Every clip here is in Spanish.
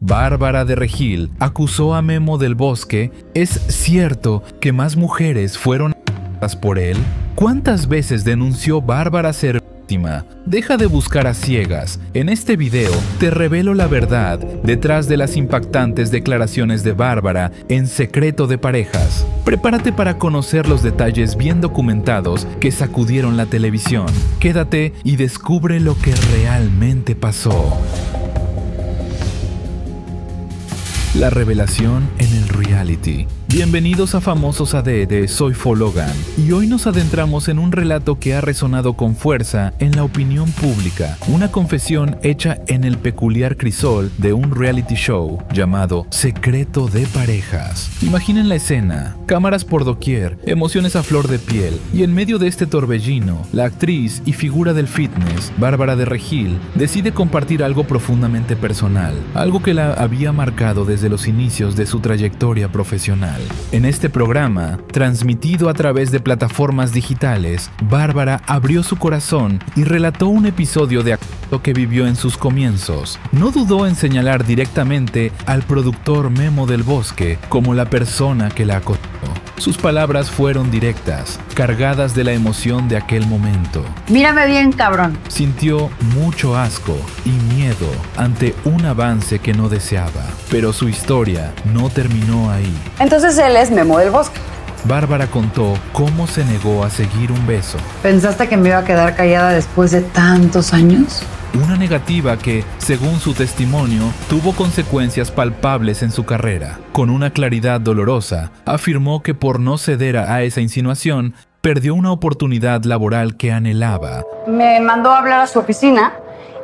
Bárbara de Regil acusó a Memo del Bosque. ¿Es cierto que más mujeres fueron acusadas por él? ¿Cuántas veces denunció Bárbara ser víctima? Deja de buscar a ciegas. En este video te revelo la verdad detrás de las impactantes declaraciones de Bárbara en Secreto de Parejas. Prepárate para conocer los detalles bien documentados que sacudieron la televisión. Quédate y descubre lo que realmente pasó. La revelación en el reality. Bienvenidos a Famosos AD de Soy Logan, y hoy nos adentramos en un relato que ha resonado con fuerza en la opinión pública, una confesión hecha en el peculiar crisol de un reality show llamado Secreto de Parejas. Imaginen la escena, cámaras por doquier, emociones a flor de piel, y en medio de este torbellino, la actriz y figura del fitness, Bárbara de Regil, decide compartir algo profundamente personal, algo que la había marcado desde los inicios de su trayectoria profesional. En este programa, transmitido a través de plataformas digitales, Bárbara abrió su corazón y relató un episodio de acoso que vivió en sus comienzos. No dudó en señalar directamente al productor Memo del Bosque como la persona que la acosó. Sus palabras fueron directas, cargadas de la emoción de aquel momento. Mírame bien, cabrón. Sintió mucho asco y miedo ante un avance que no deseaba, pero su historia no terminó ahí. Entonces él es Memo del Bosque. Bárbara contó cómo se negó a seguir un beso. ¿Pensaste que me iba a quedar callada después de tantos años? Una negativa que, según su testimonio, tuvo consecuencias palpables en su carrera. Con una claridad dolorosa, afirmó que por no ceder a esa insinuación, perdió una oportunidad laboral que anhelaba. Me mandó a hablar a su oficina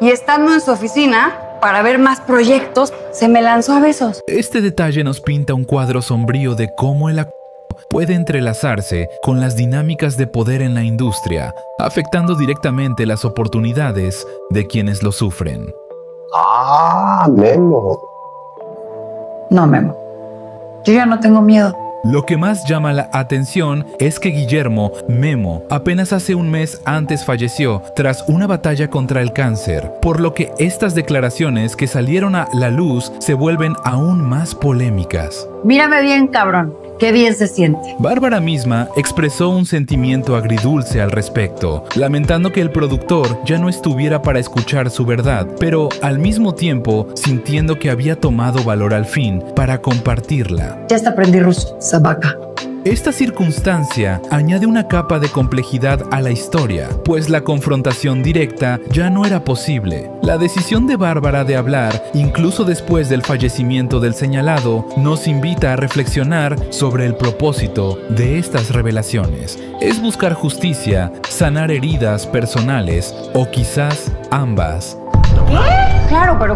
y estando en su oficina, para ver más proyectos, se me lanzó a besos. Este detalle nos pinta un cuadro sombrío de cómo el acoso puede entrelazarse con las dinámicas de poder en la industria, afectando directamente las oportunidades de quienes lo sufren. Memo. No, Memo. Yo ya no tengo miedo. Lo que más llama la atención es que Guillermo Memo apenas hace un mes antes falleció tras una batalla contra el cáncer, por lo que estas declaraciones que salieron a la luz se vuelven aún más polémicas. Mírame bien, cabrón. Qué bien se siente. Bárbara misma expresó un sentimiento agridulce al respecto, lamentando que el productor ya no estuviera para escuchar su verdad, pero al mismo tiempo sintiendo que había tomado valor al fin para compartirla. Ya hasta aprendí ruso, sabaca. Esta circunstancia añade una capa de complejidad a la historia, pues la confrontación directa ya no era posible. La decisión de Bárbara de hablar, incluso después del fallecimiento del señalado, nos invita a reflexionar sobre el propósito de estas revelaciones. ¿Es buscar justicia, sanar heridas personales o quizás ambas? Claro, pero...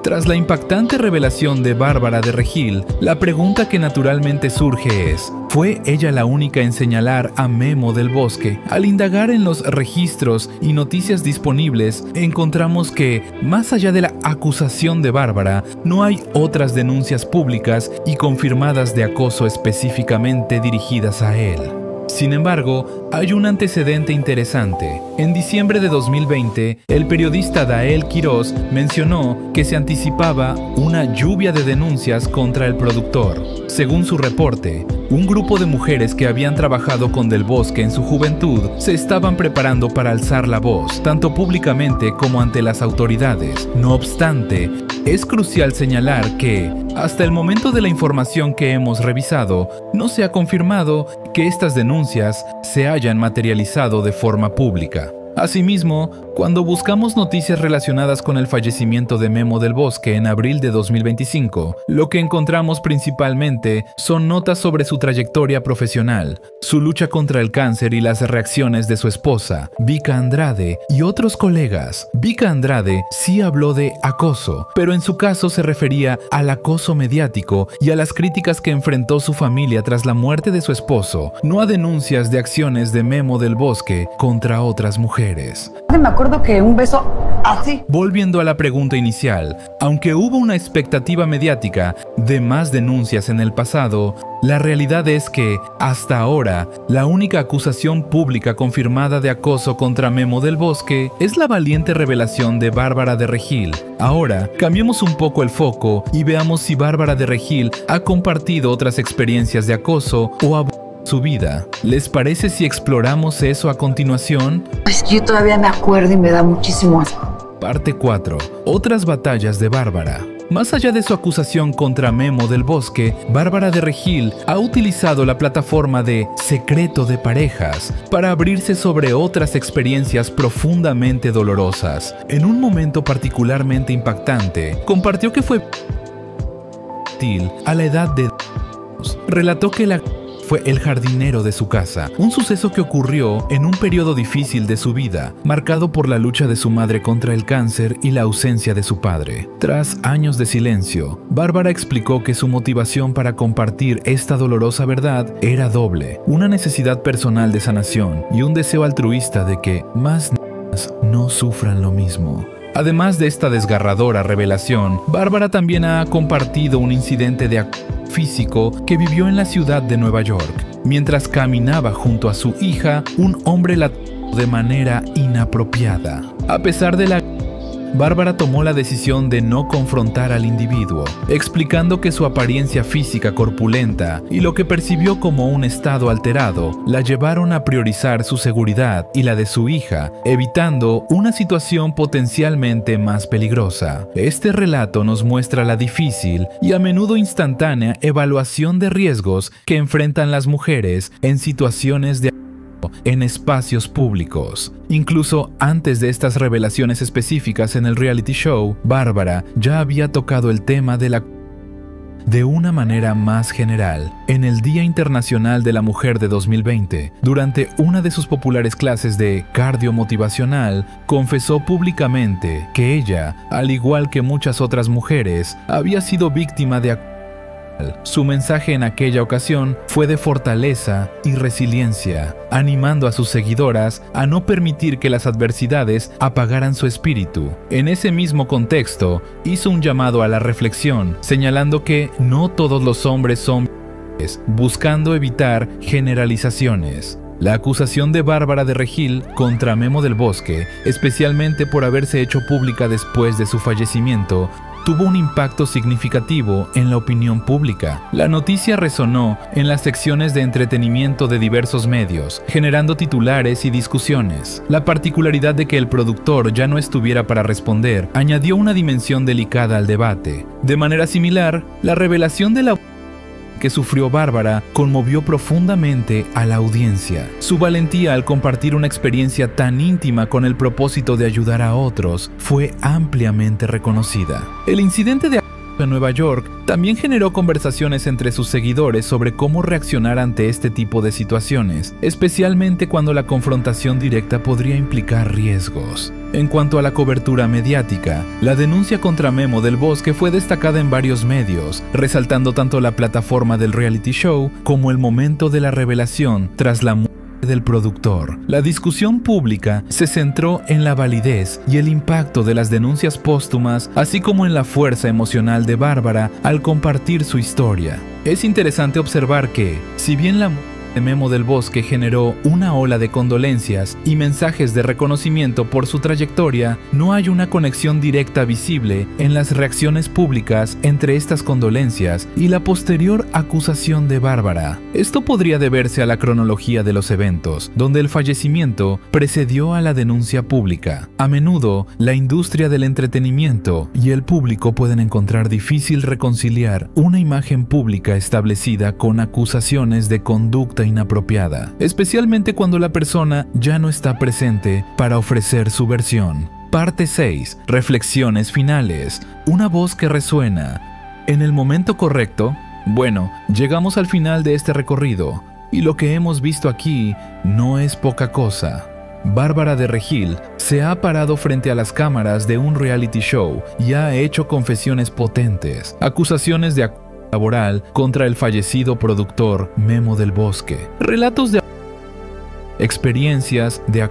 Tras la impactante revelación de Bárbara de Regil, la pregunta que naturalmente surge es: ¿fue ella la única en señalar a Memo del Bosque? Al indagar en los registros y noticias disponibles, encontramos que, más allá de la acusación de Bárbara, no hay otras denuncias públicas y confirmadas de acoso específicamente dirigidas a él. Sin embargo, hay un antecedente interesante. En diciembre de 2020, el periodista Dael Quiroz mencionó que se anticipaba una lluvia de denuncias contra el productor. Según su reporte, un grupo de mujeres que habían trabajado con Del Bosque en su juventud se estaban preparando para alzar la voz, tanto públicamente como ante las autoridades. No obstante, es crucial señalar que, hasta el momento de la información que hemos revisado, no se ha confirmado que estas denuncias se hayan materializado de forma pública. Asimismo, cuando buscamos noticias relacionadas con el fallecimiento de Memo del Bosque en abril de 2025, lo que encontramos principalmente son notas sobre su trayectoria profesional, su lucha contra el cáncer y las reacciones de su esposa, Vika Andrade, y otros colegas. Vika Andrade sí habló de acoso, pero en su caso se refería al acoso mediático y a las críticas que enfrentó su familia tras la muerte de su esposo, no a denuncias de acciones de Memo del Bosque contra otras mujeres. Me acuerdo acuerdo que un beso así. Volviendo a la pregunta inicial, aunque hubo una expectativa mediática de más denuncias en el pasado, la realidad es que, hasta ahora, la única acusación pública confirmada de acoso contra Memo del Bosque es la valiente revelación de Bárbara de Regil. Ahora, cambiemos un poco el foco y veamos si Bárbara de Regil ha compartido otras experiencias de acoso o abuso en su vida. ¿Les parece si exploramos eso a continuación? Pues yo todavía me acuerdo y me da muchísimo asco. Parte 4. Otras batallas de Bárbara. Más allá de su acusación contra Memo del Bosque, Bárbara de Regil ha utilizado la plataforma de Secreto de Parejas para abrirse sobre otras experiencias profundamente dolorosas. En un momento particularmente impactante, compartió que fue a la edad de relató que fue el jardinero de su casa, un suceso que ocurrió en un periodo difícil de su vida, marcado por la lucha de su madre contra el cáncer y la ausencia de su padre. Tras años de silencio, Bárbara explicó que su motivación para compartir esta dolorosa verdad era doble: una necesidad personal de sanación y un deseo altruista de que más niñas no sufran lo mismo. Además de esta desgarradora revelación, Bárbara también ha compartido un incidente de acoso físico que vivió en la ciudad de Nueva York. Mientras caminaba junto a su hija, un hombre la tocó de manera inapropiada. A pesar de la Bárbara tomó la decisión de no confrontar al individuo, explicando que su apariencia física corpulenta y lo que percibió como un estado alterado la llevaron a priorizar su seguridad y la de su hija, evitando una situación potencialmente más peligrosa. Este relato nos muestra la difícil y a menudo instantánea evaluación de riesgos que enfrentan las mujeres en situaciones de en espacios públicos. Incluso antes de estas revelaciones específicas en el reality show, Bárbara ya había tocado el tema de una manera más general. En el Día Internacional de la Mujer de 2020, durante una de sus populares clases de cardio motivacional, confesó públicamente que ella, al igual que muchas otras mujeres, había sido víctima de acoso. Su mensaje en aquella ocasión fue de fortaleza y resiliencia, animando a sus seguidoras a no permitir que las adversidades apagaran su espíritu. En ese mismo contexto, hizo un llamado a la reflexión, señalando que no todos los hombres son buscando evitar generalizaciones. La acusación de Bárbara de Regil contra Memo del Bosque, especialmente por haberse hecho pública después de su fallecimiento, tuvo un impacto significativo en la opinión pública. La noticia resonó en las secciones de entretenimiento de diversos medios, generando titulares y discusiones. La particularidad de que el productor ya no estuviera para responder añadió una dimensión delicada al debate. De manera similar, la revelación de la que sufrió Bárbara conmovió profundamente a la audiencia. Su valentía al compartir una experiencia tan íntima con el propósito de ayudar a otros fue ampliamente reconocida. El incidente de en Nueva York también generó conversaciones entre sus seguidores sobre cómo reaccionar ante este tipo de situaciones, especialmente cuando la confrontación directa podría implicar riesgos. En cuanto a la cobertura mediática, la denuncia contra Memo del Bosque fue destacada en varios medios, resaltando tanto la plataforma del reality show como el momento de la revelación tras la muerte del productor. La discusión pública se centró en la validez y el impacto de las denuncias póstumas, así como en la fuerza emocional de Bárbara al compartir su historia. Es interesante observar que, si bien la muerte de Memo del Bosque generó una ola de condolencias y mensajes de reconocimiento por su trayectoria, no hay una conexión directa visible en las reacciones públicas entre estas condolencias y la posterior acusación de Bárbara. Esto podría deberse a la cronología de los eventos, donde el fallecimiento precedió a la denuncia pública. A menudo, la industria del entretenimiento y el público pueden encontrar difícil reconciliar una imagen pública establecida con acusaciones de conducta inapropiada, especialmente cuando la persona ya no está presente para ofrecer su versión. Parte 6. Reflexiones finales. Una voz que resuena. ¿En el momento correcto? Bueno, llegamos al final de este recorrido, y lo que hemos visto aquí no es poca cosa. Bárbara de Regil se ha parado frente a las cámaras de un reality show y ha hecho confesiones potentes, acusaciones de acoso laboral contra el fallecido productor Memo del Bosque, relatos de experiencias de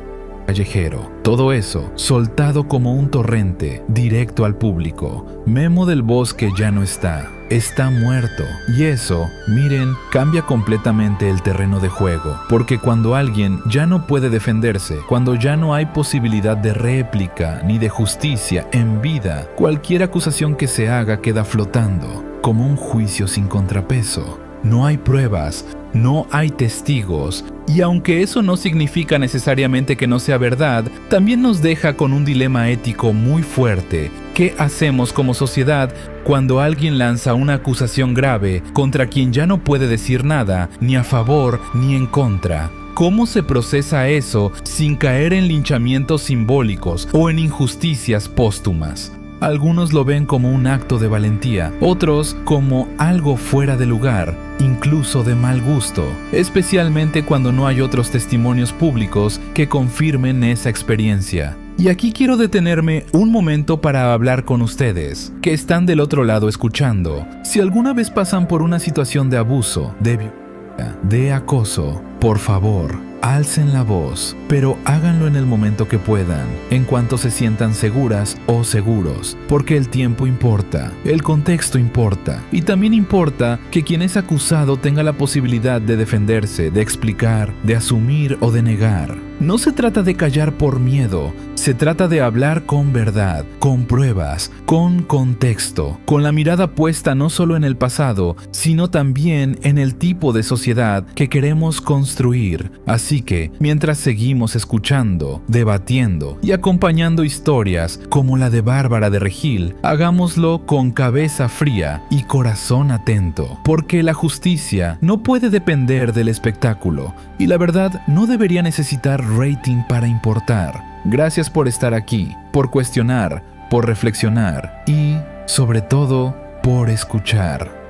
callejero. Todo eso soltado como un torrente directo al público. Memo del Bosque ya no está. Está muerto. Y eso, miren, cambia completamente el terreno de juego. Porque cuando alguien ya no puede defenderse, cuando ya no hay posibilidad de réplica ni de justicia en vida, cualquier acusación que se haga queda flotando, como un juicio sin contrapeso. No hay pruebas, no hay testigos, y aunque eso no significa necesariamente que no sea verdad, también nos deja con un dilema ético muy fuerte. ¿Qué hacemos como sociedad cuando alguien lanza una acusación grave contra quien ya no puede decir nada, ni a favor ni en contra? ¿Cómo se procesa eso sin caer en linchamientos simbólicos o en injusticias póstumas? Algunos lo ven como un acto de valentía, otros como algo fuera de lugar, incluso de mal gusto, especialmente cuando no hay otros testimonios públicos que confirmen esa experiencia. Y aquí quiero detenerme un momento para hablar con ustedes, que están del otro lado escuchando. Si alguna vez pasan por una situación de abuso, de violencia, de acoso, por favor, alcen la voz, pero háganlo en el momento que puedan, en cuanto se sientan seguras o seguros, porque el tiempo importa, el contexto importa, y también importa que quien es acusado tenga la posibilidad de defenderse, de explicar, de asumir o de negar. No se trata de callar por miedo, se trata de hablar con verdad, con pruebas, con contexto, con la mirada puesta no solo en el pasado, sino también en el tipo de sociedad que queremos construir. Así que, mientras seguimos escuchando, debatiendo y acompañando historias como la de Bárbara de Regil, hagámoslo con cabeza fría y corazón atento, porque la justicia no puede depender del espectáculo y la verdad no debería necesitar rating para importar. Gracias por estar aquí, por cuestionar, por reflexionar y, sobre todo, por escuchar.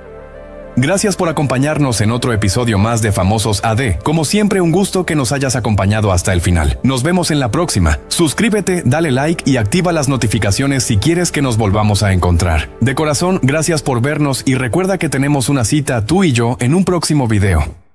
Gracias por acompañarnos en otro episodio más de Famosos AD. Como siempre, un gusto que nos hayas acompañado hasta el final. Nos vemos en la próxima. Suscríbete, dale like y activa las notificaciones si quieres que nos volvamos a encontrar. De corazón, gracias por vernos y recuerda que tenemos una cita tú y yo en un próximo video.